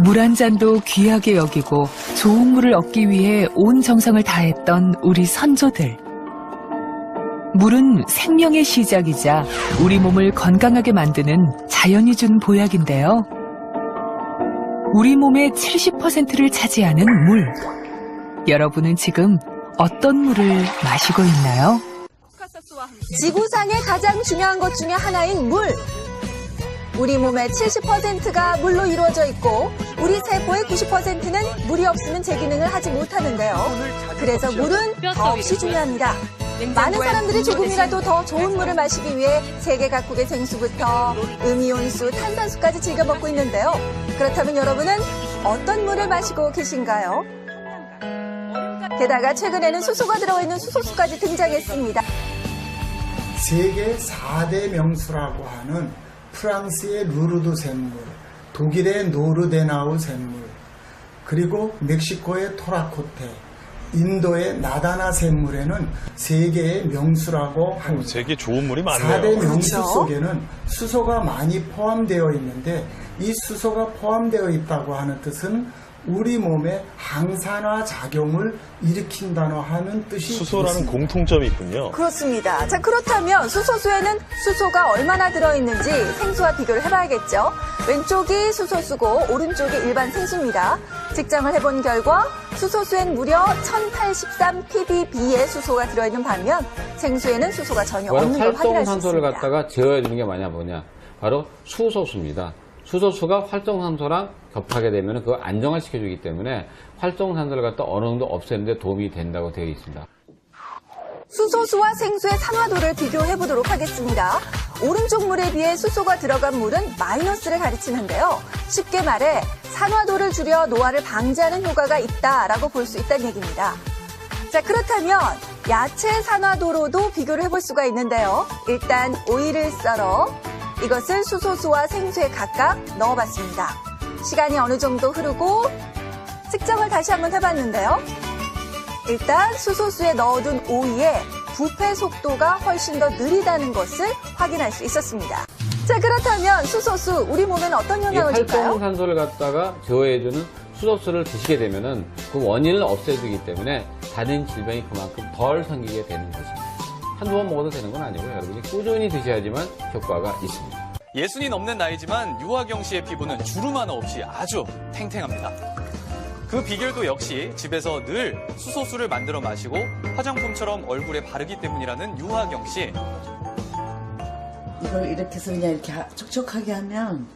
물 한 잔도 귀하게 여기고 좋은 물을 얻기 위해 온 정성을 다했던 우리 선조들. 물은 생명의 시작이자 우리 몸을 건강하게 만드는 자연이 준 보약인데요. 우리 몸의 70%를 차지하는 물. 여러분은 지금 어떤 물을 마시고 있나요? 지구상의 가장 중요한 것 중에 하나인 물. 우리 몸의 70%가 물로 이루어져 있고 우리 세포의 90%는 물이 없으면 제 기능을 하지 못하는데요. 그래서 물은 더없이 중요합니다. 많은 사람들이 조금이라도 더 좋은 물을 마시기 위해 세계 각국의 생수부터 음이온수, 탄산수까지 즐겨 먹고 있는데요. 그렇다면 여러분은 어떤 물을 마시고 계신가요? 게다가 최근에는 수소가 들어있는 수소수까지 등장했습니다. 세계 4대 명수라고 하는 프랑스의 루르드 샘물, 독일의 노르데나우 샘물, 그리고 멕시코의 토라코테, 인도의 나다나 샘물에는 세계의 명수라고 합니다. 세계 좋은 물이 많네요. 4대 명수 그렇죠? 속에는 수소가 많이 포함되어 있는데 이 수소가 포함되어 있다고 하는 뜻은 우리 몸에 항산화 작용을 일으킨다는 하는 뜻이 수소라는 있습니다. 공통점이 있군요. 그렇습니다. 자, 그렇다면 수소수에는 수소가 얼마나 들어있는지 생수와 비교를 해봐야겠죠. 왼쪽이 수소수고 오른쪽이 일반 생수입니다. 측정을 해본 결과 수소수엔 무려 1083 ppb의 수소가 들어있는 반면 생수에는 수소가 전혀 없는 걸 확인할 수 활성산소를 있습니다. 갖다가 제어해 주는 게 뭐냐? 바로 수소수입니다. 수소수가 활성산소랑 겹하게 되면 그걸 안정화시켜주기 때문에 활성산소를 갖다 어느 정도 없애는 데 도움이 된다고 되어 있습니다. 수소수와 생수의 산화도를 비교해 보도록 하겠습니다. 오른쪽 물에 비해 수소가 들어간 물은 마이너스를 가리치는데요. 쉽게 말해 산화도를 줄여 노화를 방지하는 효과가 있다라고 볼 수 있다는 얘기입니다. 자, 그렇다면 야채 산화도로도 비교를 해볼 수가 있는데요. 일단 오이를 썰어 이것을 수소수와 생수에 각각 넣어봤습니다. 시간이 어느 정도 흐르고 측정을 다시 한번 해봤는데요. 일단 수소수에 넣어둔 오이의 부패 속도가 훨씬 더 느리다는 것을 확인할 수 있었습니다. 자, 그렇다면 수소수 우리 몸에는 어떤 이 영향을 줄까요? 활성산소를 갖다가 제어해주는 수소수를 드시게 되면은 그 원인을 없애주기 때문에 다른 질병이 그만큼 덜 생기게 되는 것입니다. 한두 번 먹어도 되는 건 아니고요. 여러분이 꾸준히 드셔야지만 효과가 있습니다. 60이 넘는 나이지만 유아경 씨의 피부는 주름 하나 없이 아주 탱탱합니다. 그 비결도 역시 집에서 늘 수소수를 만들어 마시고 화장품처럼 얼굴에 바르기 때문이라는 유아경 씨. 이걸 이렇게 해서 그냥 이렇게 촉촉하게 하면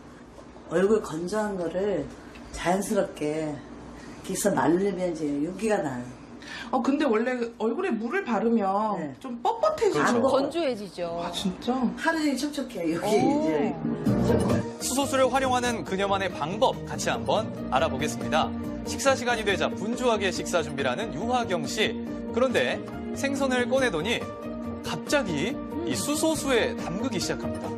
얼굴 건조한 거를 자연스럽게 이렇게 해서 말리면 이제 윤기가 나요. 근데 원래 얼굴에 물을 바르면 네. 좀 뻣뻣해지죠. 그렇죠. 건조해지죠. 아, 진짜? 하루 종일 촉촉해요. 여기 이제. 수소수를 활용하는 그녀만의 방법 같이 한번 알아보겠습니다. 식사 시간이 되자 분주하게 식사 준비를 하는 유화경 씨. 그런데 생선을 꺼내더니 갑자기 이 수소수에 담그기 시작합니다.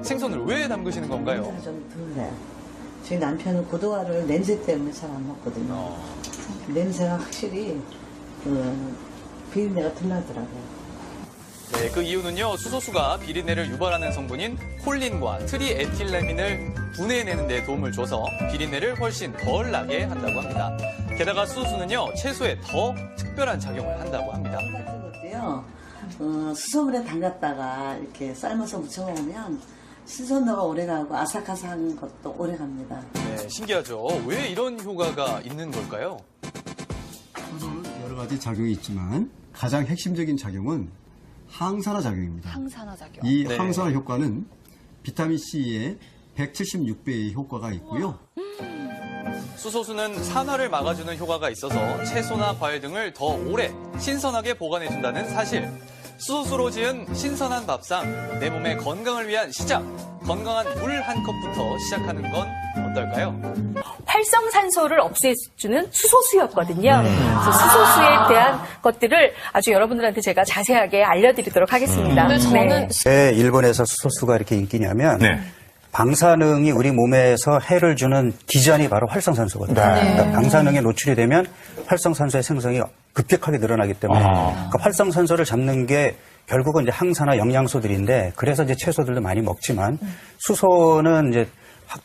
생선을 왜 담그시는 건가요? 냄새가 좀 덜해요. 저희 남편은 고등어를 냄새 때문에 잘 안 먹거든요. 냄새가 확실히 비린내가 덜 나더라고요. 네, 그 이유는요. 수소수가 비린내를 유발하는 성분인 콜린과 트리에틸레민을 분해내는 데 도움을 줘서 비린내를 훨씬 덜 나게 한다고 합니다. 게다가 수소수는요. 채소에 더 특별한 작용을 한다고 합니다. 이 같은 것도요. 수소물에 담갔다가 이렇게 삶아서 무쳐 먹으면 신선도가 오래가고 아삭아삭한 것도 오래갑니다. 네, 신기하죠. 왜 이런 효과가 있는 걸까요? 수소는 여러 가지 작용이 있지만 가장 핵심적인 작용은 항산화 작용입니다. 항산화 작용. 이 네. 항산화 효과는 비타민 C의 176배의 효과가 있고요. 수소수는 산화를 막아주는 효과가 있어서 채소나 과일 등을 더 오래 신선하게 보관해준다는 사실. 수소수로 지은 신선한 밥상, 내 몸의 건강을 위한 시작. 건강한 물 한 컵부터 시작하는 건 어떨까요? 활성산소를 없애주는 수소수였거든요. 그래서 수소수에 대한 것들을 아주 여러분들한테 제가 자세하게 알려드리도록 하겠습니다. 왜 일본에서 수소수가 이렇게 인기냐면 방사능이 우리 몸에서 해를 주는 기전이 바로 활성산소거든요. 그러니까 방사능에 노출이 되면 활성산소의 생성이 급격하게 늘어나기 때문에 그러니까 활성산소를 잡는 게 결국은 이제 항산화 영양소들인데 그래서 이제 채소들도 많이 먹지만 수소는 이제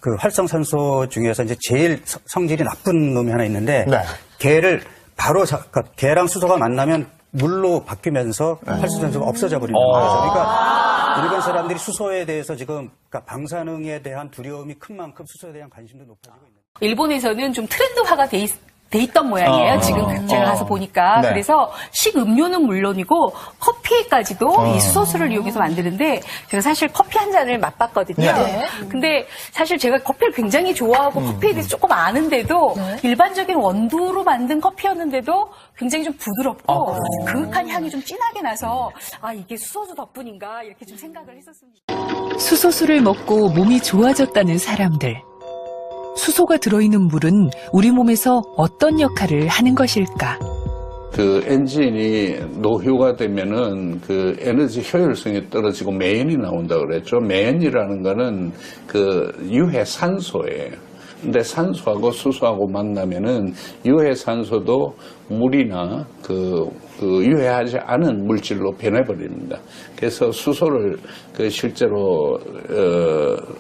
그 활성산소 중에서 이제 제일 성질이 나쁜 놈이 하나 있는데 네. 걔를 바로 그러니까 걔랑 수소가 만나면 물로 바뀌면서 활성산소가 없어져 버리는 거예요. 그러니까 일반 사람들이 수소에 대해서 지금 그러니까 방사능에 대한 두려움이 큰 만큼 수소에 대한 관심도 높아지고 있는. 일본에서는 좀 트렌드화가 돼 있던 모양이에요. 지금 제가 가서 보니까. 네. 그래서 식음료는 물론이고 커피까지도 이 수소수를 이용해서 만드는데 제가 사실 커피 한 잔을 맛봤거든요. 네. 근데 사실 제가 커피를 굉장히 좋아하고 커피에 대해서 조금 아는데도 일반적인 원두로 만든 커피였는데도 굉장히 좀 부드럽고 그윽한 향이 좀 진하게 나서 아 이게 수소수 덕분인가 이렇게 좀 생각을 했었습니다. 수소수를 먹고 몸이 좋아졌다는 사람들. 수소가 들어있는 물은 우리 몸에서 어떤 역할을 하는 것일까? 그 엔진이 노후가 되면은 그 에너지 효율성이 떨어지고 매연이 나온다 그랬죠. 매연이라는 거는 그 유해 산소예요. 근데 산소하고 수소하고 만나면은 유해 산소도 물이나 그 유해하지 않은 물질로 변해버립니다. 그래서 수소를 그 실제로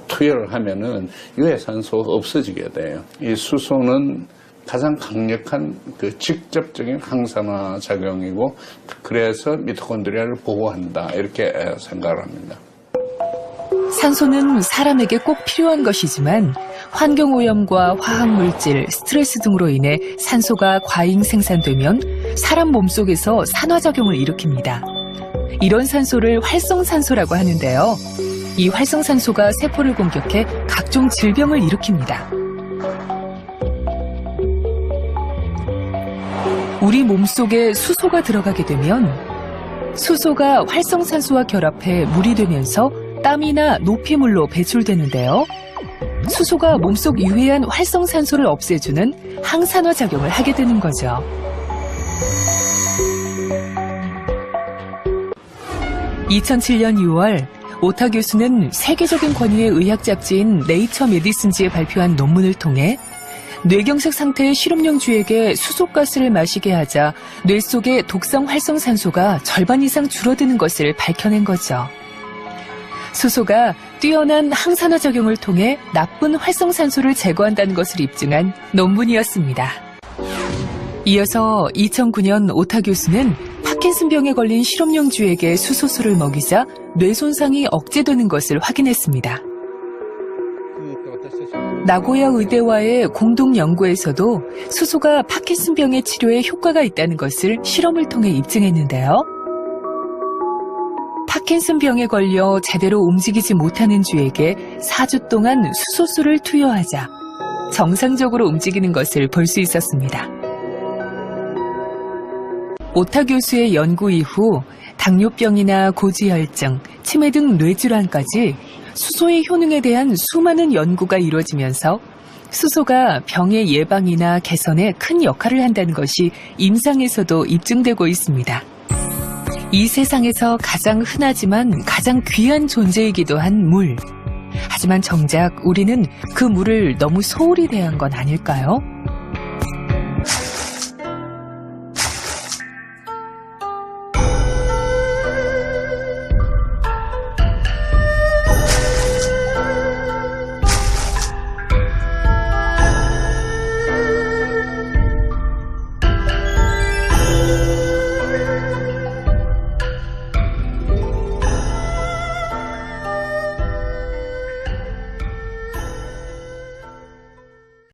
투여를 하면은 유해 산소가 없어지게 돼요. 이 수소는 가장 강력한 그 직접적인 항산화 작용이고 그래서 미토콘드리아를 보호한다 이렇게 생각을 합니다. 산소는 사람에게 꼭 필요한 것이지만 환경오염과 화학물질, 스트레스 등으로 인해 산소가 과잉 생산되면 사람 몸속에서 산화작용을 일으킵니다. 이런 산소를 활성산소라고 하는데요. 이 활성산소가 세포를 공격해 각종 질병을 일으킵니다. 우리 몸속에 수소가 들어가게 되면 수소가 활성산소와 결합해 물이 되면서 땀이나 노폐물로 배출되는데요. 수소가 몸속 유해한 활성산소를 없애주는 항산화 작용을 하게 되는 거죠. (2007년 6월) 오타 교수는 세계적인 권위의 의학 잡지인 네이처 메디슨지에 발표한 논문을 통해 뇌경색 상태의 실험용쥐에게 수소가스를 마시게 하자 뇌 속의 독성 활성산소가 절반 이상 줄어드는 것을 밝혀낸 거죠. 수소가 뛰어난 항산화 작용을 통해 나쁜 활성산소를 제거한다는 것을 입증한 논문이었습니다. 이어서 2009년 오타 교수는 파킨슨병에 걸린 실험용쥐에게 수소수를 먹이자 뇌 손상이 억제되는 것을 확인했습니다. 나고야 의대와의 공동 연구에서도 수소가 파킨슨병의 치료에 효과가 있다는 것을 실험을 통해 입증했는데요. 파킨슨병에 걸려 제대로 움직이지 못하는 쥐에게 4주 동안 수소수를 투여하자 정상적으로 움직이는 것을 볼 수 있었습니다. 오타 교수의 연구 이후 당뇨병이나 고지혈증, 치매 등 뇌질환까지 수소의 효능에 대한 수많은 연구가 이루어지면서 수소가 병의 예방이나 개선에 큰 역할을 한다는 것이 임상에서도 입증되고 있습니다. 이 세상에서 가장 흔하지만 가장 귀한 존재이기도 한 물. 하지만 정작 우리는 그 물을 너무 소홀히 대한 건 아닐까요?